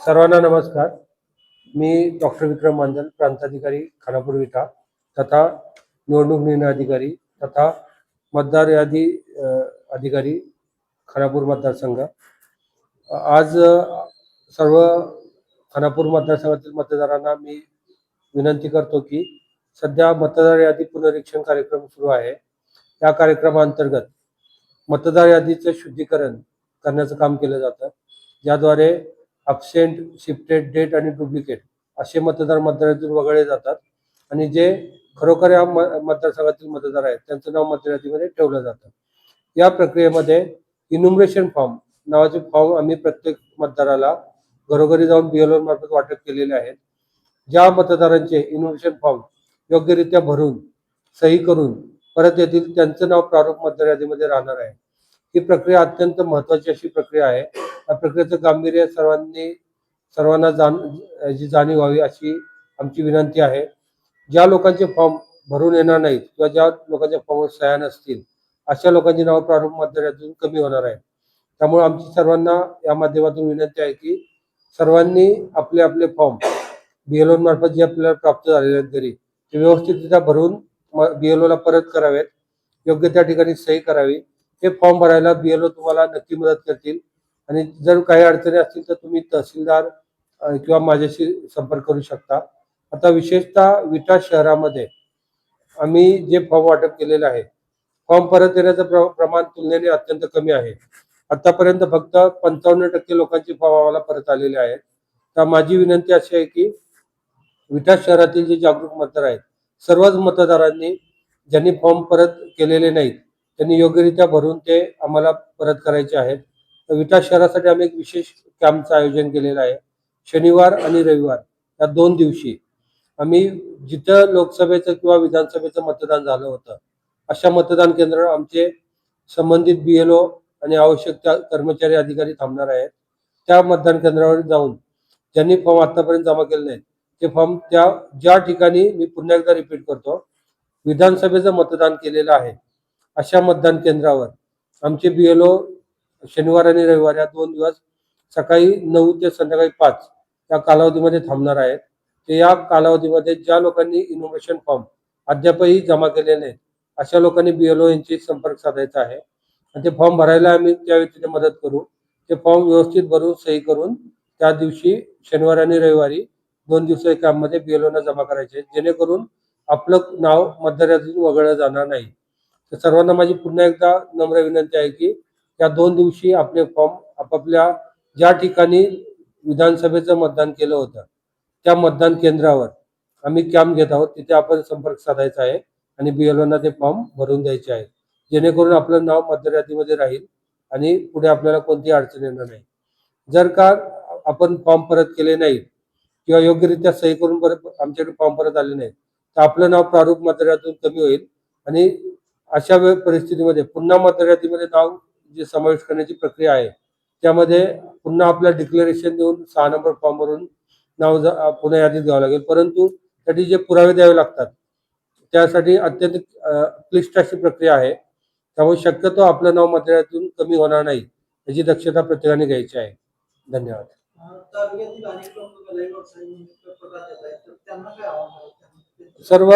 सर्वांना नमस्कार. मी डॉक्टर विक्रम मांजल, प्रांताधिकारी खानापूर विटा तथा निवडणूक निर्णय अधिकारी तथा मतदार यादी अधिकारी खानापूर मतदारसंघ. आज सर्व खानापूर मतदारसंघातील मतदारांना मी विनंती करतो की सध्या मतदार यादी पुनरीक्षण कार्यक्रम सुरू आहे. या कार्यक्रमाअंतर्गत मतदार यादीचं शुद्धीकरण करण्याचं काम केलं जातं, ज्याद्वारे अबसेंट, शिफ्टेड, डेट आणि डुप्लिकेट असे मतदार मतदारातून वगळले जातात आणि जे खरोखर या मतदारसंघातील मतदार आहेत त्यांचं नाव मतदार यादीमध्ये ठेवलं जातं. या प्रक्रियेमध्ये इन्युमरेशन फॉर्म नावाचे फॉर्म आम्ही प्रत्येक मतदाराला घरोघरी जाऊन BLO मार्फत वाटप केलेले आहेत. ज्या मतदारांचे इन्युमरेशन फॉर्म योग्यरित्या भरून सही करून परत येतील त्यांचं नाव प्रारूप मतदार यादीमध्ये राहणार आहे. ही प्रक्रिया अत्यंत महत्त्वाची अशी प्रक्रिया आहे. या प्रक्रियेचं गांभीर्य सर्वांना जाणीव व्हावी अशी आमची विनंती आहे. ज्या लोकांचे फॉर्म भरून येणार नाहीत किंवा ज्या लोकांच्या फॉर्मवर सह्या नसतील अशा लोकांची नाव प्रारूप मतदार यादीतून कमी होणार आहे. त्यामुळे आमची सर्वांना या माध्यमातून विनंती आहे की सर्वांनी आपले आपले फॉर्म BLO मार्फत जे आपल्याला प्राप्त झालेले आहेत घरी ते व्यवस्थितरित्या भरून BLO ला परत करावेत. योग्य त्या ठिकाणी सही करावी. हे फॉर्म भरायला BLO तुम्हाला नक्की मदत करतील आणि जर काही अडचणी असतील तर तुम्ही तहसीलदार किंवा माझ्याशी संपर्क करू शकता. आता विशेषतः विटा शहरामध्ये आम्ही जे फॉर्म वाटप केलेले आहे, फॉर्म परत येण्याचं प्रमाण तुलनेने अत्यंत कमी आहे. आतापर्यंत फक्त 55% लोकांचे फॉर्म आम्हाला परत आलेले आहेत. तर माझी विनंती अशी आहे की विटा शहरातील जे जागरूक मतदार आहेत सर्वच मतदारांनी ज्यांनी फॉर्म परत केलेले नाहीत त्यांनी योग्यरित्या भरून ते आम्हाला परत करायचे आहेत. तर विटा शहरासाठी आम्ही एक विशेष कॅम्पचं आयोजन केलेलं आहे. शनिवार आणि रविवार या 2 दिवशी आम्ही जिथं लोकसभेचं किंवा विधानसभेचं मतदान झालं होतं अशा मतदान केंद्रावर आमचे संबंधित BLO आणि आवश्यक त्या कर्मचारी अधिकारी थांबणार आहेत. त्या मतदान केंद्रावर जाऊन ज्यांनी फॉर्म आतापर्यंत जमा केले नाहीत ते फॉर्म ज्या ठिकाणी मी पुन्हा एकदा रिपीट करतो, विधानसभेचं मतदान केलेलं आहे अशा मतदान केंद्रावर आमचे BLO शनिवार आणि रविवार या 2 दिवस सकाळी 9 ते संध्याकाळी 5 या कालावधीमध्ये थांबणार आहेत. ते या कालावधीमध्ये ज्या लोकांनी इन्फॉर्मेशन फॉर्म अद्यापही जमा केलेले नाहीत अशा लोकांनी BLO यांची संपर्क साधायचा आहे आणि ते फॉर्म भरायला आम्ही त्यावेळी तिथे मदत करू. ते फॉर्म व्यवस्थित भरून सही करून त्या दिवशी शनिवार आणि रविवारी 2 दिवसाच्या काममध्ये BLOना जमा करायचे जेणेकरून आपलं नाव मतदार यादीतून वगळलं जाणार नाही. तर सर्वांना माझी पुन्हा एकदा नम्र विनंती आहे की या 2 दिवशी आपले फॉर्म आपापल्या ज्या ठिकाणी विधानसभेचं मतदान केलं होतं त्या मतदान केंद्रावर आम्ही कॅम्प घेत आहोत तिथे आपण संपर्क साधायचा आहे आणि BLOना ते फॉर्म भरून द्यायचे आहे जेणेकरून आपलं नाव मतदार यादीमध्ये राहील आणि पुढे आपल्याला कोणतीही अडचण येणार नाही. जर का आपण फॉर्म परत केले नाहीत किंवा योग्यरित्या सही करून परत आमच्याकडे फॉर्म परत आले नाहीत तर आपलं नाव प्रारूप मतदार यादीतून कमी होईल आणि अशा परिस्थितीमध्ये पुन्हा मतदार यादीमध्ये नाव जे समावेश करण्याची प्रक्रिया आहे त्यामध्ये पुन्हा आपल्या डिक्लेरेशन देऊन 6 नंबर फॉर्म भरून नाव पुन्हा यादीत घ्यावं लागेल. परंतु त्यासाठी जे पुरावे द्यावे लागतात त्यासाठी अत्यंत क्लिष्ट अशी प्रक्रिया आहे. त्यामुळे शक्यतो आपलं नाव मतदार यादीतून कमी होणार नाही याची दक्षता प्रत्येकाने घ्यायची आहे. धन्यवाद. सर्व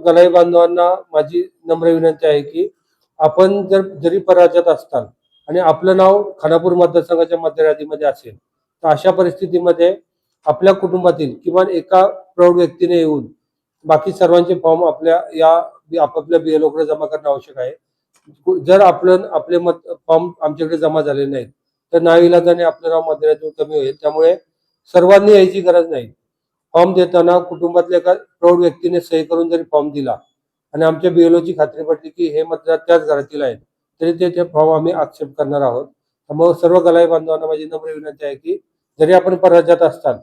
गलाई बांधवांना माझी नम्र विनंती आहे की आपण जरी परराज्यात असताल आणि आपलं नाव खानापूर मतदारसंघाच्या मतदार यादीमध्ये असेल तर अशा परिस्थितीमध्ये आपल्या कुटुंबातील किमान एका प्रौढ व्यक्तीने येऊन बाकी सर्वांचे फॉर्म आपापल्या BLOकडे जमा करणं आवश्यक आहे. जर आपले फॉर्म आमच्याकडे जमा झाले नाहीत तर नाईलाजाने आपलं नाव मतदार यादीतून कमी होईल. त्यामुळे सर्वांनी यायची गरज नाही. फॉर्म देताना कुटुंबातल्या एका प्रौढ व्यक्तीने सही करून जरी फॉर्म दिला आणि आमच्या BLOची खात्री पटली की हे मतदार त्याच घरातील आहेत तरी ते फॉर्म आम्ही एक्सेप्ट करणार आहोत. त्यामुळे सर्व गलाई बांधवांना माझी नम्र विनंती आहे की जरी आपण परराज्यात असताल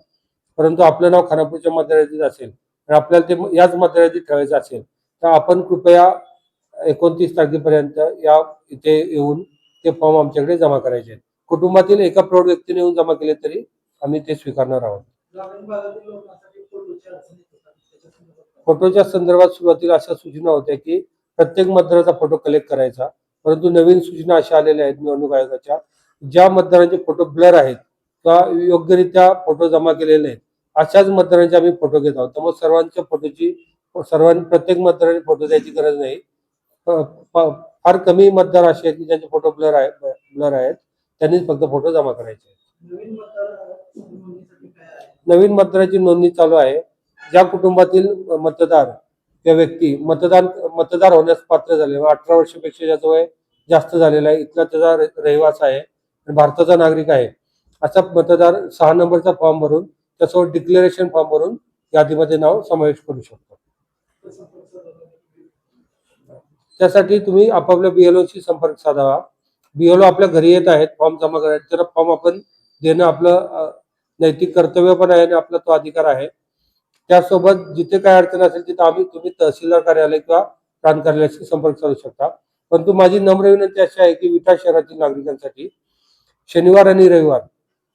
परंतु आपलं नाव खानापूरच्या मतदार यादीत असेल आणि आपल्याला ते याच मतदार यादीत ठेवायचं असेल तर आपण कृपया 29 तारखेपर्यंत इथे येऊन ते फॉर्म आमच्याकडे जमा करायचे. कुटुंबातील एका प्रौढ व्यक्तीने येऊन जमा केले तरी आम्ही ते स्वीकारणार आहोत. फोटोच्या संदर्भात सुरुवातीला अशा सूचना होत्या की प्रत्येक मतदाराचा फोटो कलेक्ट करायचा, परंतु नवीन सूचना अशा आलेल्या आहेत निवडणूक आयोगाच्या ज्या मतदारांचे फोटो ब्लर आहेत किंवा योग्यरित्या फोटो जमा केलेले आहेत अशाच मतदारांचे आम्ही फोटो घेत आहोत. त्यामुळे सर्वांच्या प्रत्येक मतदारांनी फोटो द्यायची गरज नाही. फार कमी मतदार असे आहेत की ज्यांचे फोटो ब्लर आहेत त्यांनीच फक्त फोटो जमा करायचे आहेत. नवीन मतदाराची नोंदणी चालू आहे. ज्या कुटुंबातील मतदार किंवा व्यक्ती मतदार होण्यास पात्र झाले, 18 वर्षापेक्षा ज्याचं वय जास्त झालेलं आहे, इथला त्याचा रहिवास आहे, भारताचा नागरिक आहे, असा मतदार 6 नंबरचा फॉर्म भरून त्यासोबत डिक्लेरेशन फॉर्म भरून यादीमध्ये नाव समावेश करू शकतो. त्यासाठी तुम्ही आपापल्या BLOशी संपर्क साधावा. BLO आपल्या घरी येत आहेत फॉर्म जमा करायला. तर फॉर्म आपण देणं आपलं नैतिक कर्तव्य पण आहे आणि आपला तो अधिकार आहे. त्यासोबत जिथे काय अडचण असेल तिथे तुम्ही तहसीलदार कार्यालय किंवा प्रांत कार्यालयाशी संपर्क साधू शकता. परंतु माझी नम्र विनंती अशी आहे की विटा शहरातील नागरिकांसाठी शनिवार आणि रविवार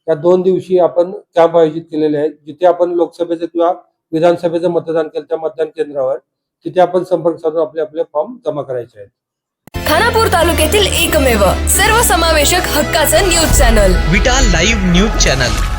या 2 दिवशी आपण कॅम्प आयोजित केलेले आहेत, जिथे आपण लोकसभेचं किंवा विधानसभेचं मतदान केलं त्या मतदान केंद्रावर तिथे आपण संपर्क साधून आपले फॉर्म जमा करायचे आहेत. खानापूर तालुक्यातील एकमेव सर्वसमावेशक हक्काचं न्यूज चॅनल विटा लाईव्ह न्यूज चॅनल.